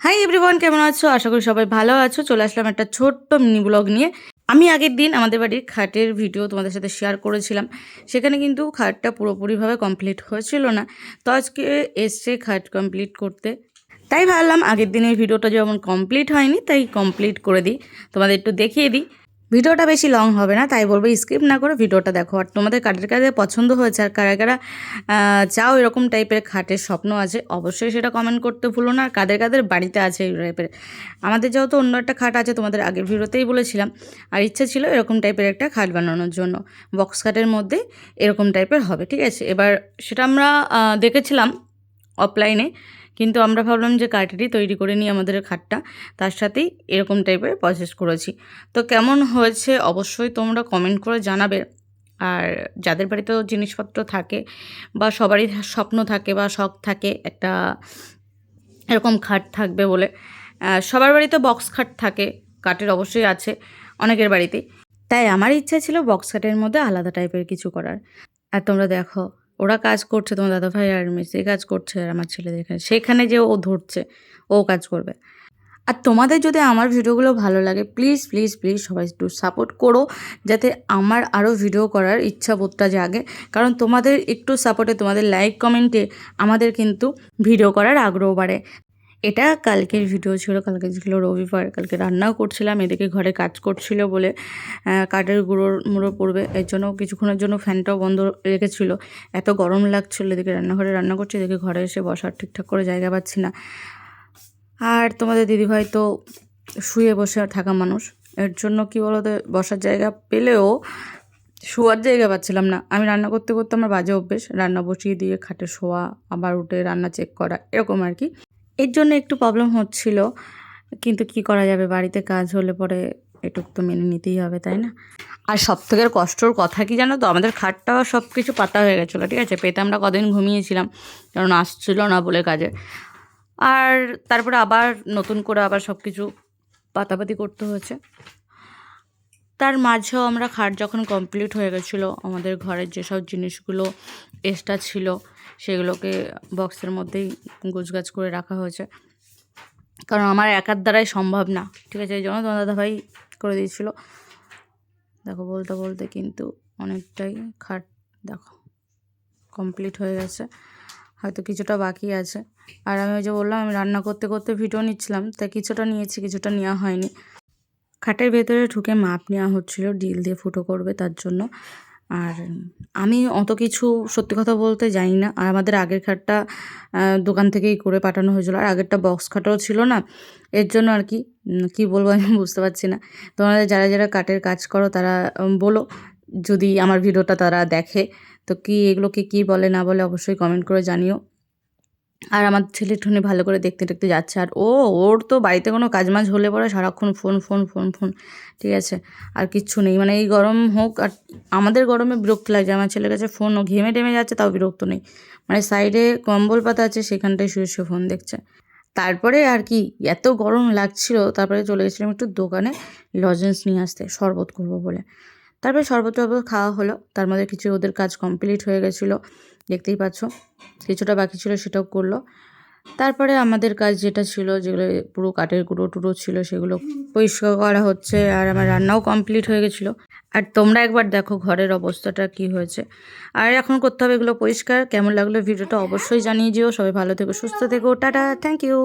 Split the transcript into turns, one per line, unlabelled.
Hi everyone, কেমন আছো? আশা করি সবাই ভালো আছো। চলে আসলাম একটা ছোট্ট মিনি ব্লগ নিয়ে। আমি আগের দিন আমাদের বাড়ির খাটের ভিডিও তোমাদের সাথে শেয়ার করেছিলাম। সেখানে কিন্তু খাটটা পুরোপুরিভাবে কমপ্লিট হয়েছিল না। তো আজকে এসছে খাট কমপ্লিট করতে। তাই ভাবলাম আগের দিনের ভিডিওটা যেমন কমপ্লিট হয়নি, তাই কমপ্লিট করে দিই, তোমাদের একটু দেখিয়ে দিই। ভিডিওটা বেশি লং হবে না, তাই বলবো স্কিপ না করে ভিডিওটা দেখো। আর তোমাদের কাদের কাদের পছন্দ হয়েছে আর কারা কারা চাও এরকম টাইপের খাটের স্বপ্ন আছে, অবশ্যই সেটা কমেন্ট করতে ভুলো না। আর কাদের কাদের বাড়িতে আছে এই টাইপের। আমাদের যেহেতু অন্য একটা খাট আছে, তোমাদের আগের ভিডিওতেই বলেছিলাম, আর ইচ্ছা ছিল এরকম টাইপের একটা খাট বানানোর জন্য। বক্স খাটের মধ্যে এরকম টাইপের হবে, ঠিক আছে। এবার সেটা আমরা দেখেছিলাম অফলাইনে, কিন্তু আমরা ভাবলাম যে কাঠেরই তৈরি করে নিই আমাদের খাটটা, তার সাথেই এরকম টাইপের প্রসেস করেছি। তো কেমন হয়েছে অবশ্যই তোমরা কমেন্ট করে জানাবে। আর যাদের বাড়িতেও জিনিসপত্র থাকে বা সবারই স্বপ্ন থাকে বা শখ থাকে একটা এরকম খাট থাকবে বলে, সবার বাড়িতে বক্স খাট থাকে, কাঠের অবশ্যই আছে অনেকের বাড়িতেই। তাই আমার ইচ্ছা ছিল বক্স খাটের মধ্যে আলাদা টাইপের কিছু করার। আর তোমরা দেখো, ওরা কাজ করছে, তোমার দাদাভাই আর মিস্ত্রি কাজ করছে, আর আমার ছেলে দেখে সেখানে যে ও ধরছে, ও কাজ করবে। আর তোমাদের যদি আমার ভিডিওগুলো ভালো লাগে, প্লিজ প্লিজ প্লিজ সবাই একটু সাপোর্ট করো, যাতে আমার আরও ভিডিও করার ইচ্ছা বোধটা জাগে। কারণ তোমাদের একটু সাপোর্টে, তোমাদের লাইক কমেন্টে আমাদের কিন্তু ভিডিও করার আগ্রহ বাড়ে। এটা কালকের ভিডিও ছিল, কালকে ছিল রবিবার, কালকে রান্নাও করছিলাম, এদিকে ঘরে কাজ করছিল বলে কাঠের মুড়ো পড়বে, এর জন্য কিছুক্ষণের জন্য ফ্যানটাও বন্ধ রেখেছিল। এত গরম লাগছিল, এদিকে রান্নাঘরে রান্না করছি, এদিকে ঘরে এসে বসার ঠিকঠাক করে জায়গা পাচ্ছি না। আর তোমাদের দিদিভাই তো শুয়ে বসে থাকা মানুষ, এর জন্য কি বলতো, বসার জায়গা পেলেও শোয়ার জায়গা পাচ্ছিলাম না। আমি রান্না করতে করতে আমার বাজে অভ্যেস, রান্না বসিয়ে দিয়ে খাটে শোয়া, আবার উঠে রান্না চেক করা, এরকম আর কি। এর জন্য একটু প্রবলেম হচ্ছিল, কিন্তু কি করা যাবে, বাড়িতে কাজ হলে পরে এটুক তো মেনে নিতেই হবে, তাই না? আর সবথেকে কষ্টর কথা কি জানো তো, আমাদের খাটটা সব কিছু পাতা হয়ে গেছিলো, ঠিক আছে। পেতে আমরা কদিন ঘুমিয়েছিলাম, কারণ আসছিল না বলে কাজে। আর তারপরে আবার নতুন করে আবার সব কিছু পাতাপাতি করতে হয়েছে। তার মাঝেও আমরা খাট যখন কমপ্লিট হয়ে গেছিলো, আমাদের ঘরের যেসব জিনিসগুলো এক্সট্রা ছিল সেগুলোকে বক্সের মধ্যেই গোছগাছ করে রাখা হয়েছে, কারণ আমার একার দ্বারাই সম্ভব না, ঠিক আছে। এই জন্য তোমার দাদাভাই করে দিয়েছিল। দেখো বলতে বলতে কিন্তু অনেকটাই খাট দেখো কমপ্লিট হয়ে গেছে, হয়তো কিছুটা বাকি আছে। আর আমি ওই যে বললাম, আমি রান্না করতে করতে ভিডিও নিচ্ছিলাম, তাই কিছুটা নিয়েছি, কিছুটা নেওয়া হয়নি। খাটের ভেতরে ঢুকে মাপ নেওয়া হচ্ছিল, ডিল দিয়ে ফুটো করবে তার জন্য। আর আমি অত কিছু সত্যি কথা বলতে জানি না। আর আমাদের আগের খাটটা দোকান থেকেই করে পাঠানো হয়েছিল, আর আগেরটা বক্স খাটও ছিল না, এর জন্য আর কি কী বলবো আমি বুঝতে পারছি না। তোমাদের যারা যারা কাঠের কাজ করো তারা বলো, যদি আমার ভিডিওটা তারা দেখে, তো কি এগুলোকে কী বলে না বলে অবশ্যই কমেন্ট করে জানিও। আর আমার ছেলে ঠুনে ভালো করে দেখতে দেখতে যাচ্ছে। আর ওর তো বাড়িতে কোনো কাজমাজ হলে পরে সারাক্ষণ ফোন ফোন ফোন ফোন, ঠিক আছে। আর কিচ্ছু নেই, মানে এই গরম হোক আর আমাদের গরমে বিরক্ত লাগছে, আমার ছেলের কাছে ফোন, ও ঘেমে টেমে যাচ্ছে তাও বিরক্ত নেই, মানে সাইডে কম্বল পাতা আছে সেখানটায় শুয়ে শুয়ে ফোন দেখছে। তারপরে আর কি, এত গরম লাগছিল, তারপরে চলে গেছিলাম একটু দোকানে লজেন্স নিয়ে আসতে, শরবত করবো বলে। তারপরে শরবত টরবত খাওয়া হলো, তার মধ্যে কিছু ওদের কাজ কমপ্লিট হয়ে গেছিলো, দেখতেই পাচ্ছ। কিছুটা বাকি ছিল সেটাও করলো। তারপরে আমাদের কাজ যেটা ছিল, যেগুলো পুরো কাঠের গুঁড়ো টুড়ো ছিল সেগুলো পরিষ্কার করা হচ্ছে। আর আমার রান্নাও কমপ্লিট হয়ে গেছিলো। আর তোমরা একবার দেখো ঘরের অবস্থাটা কি হয়েছে। আর এখন করতে হবে এগুলো পরিষ্কার। কেমন লাগলো ভিডিওটা অবশ্যই জানিয়ে যেও। সবাই ভালো থেকো, সুস্থ থেকো, টাটা, থ্যাংক ইউ।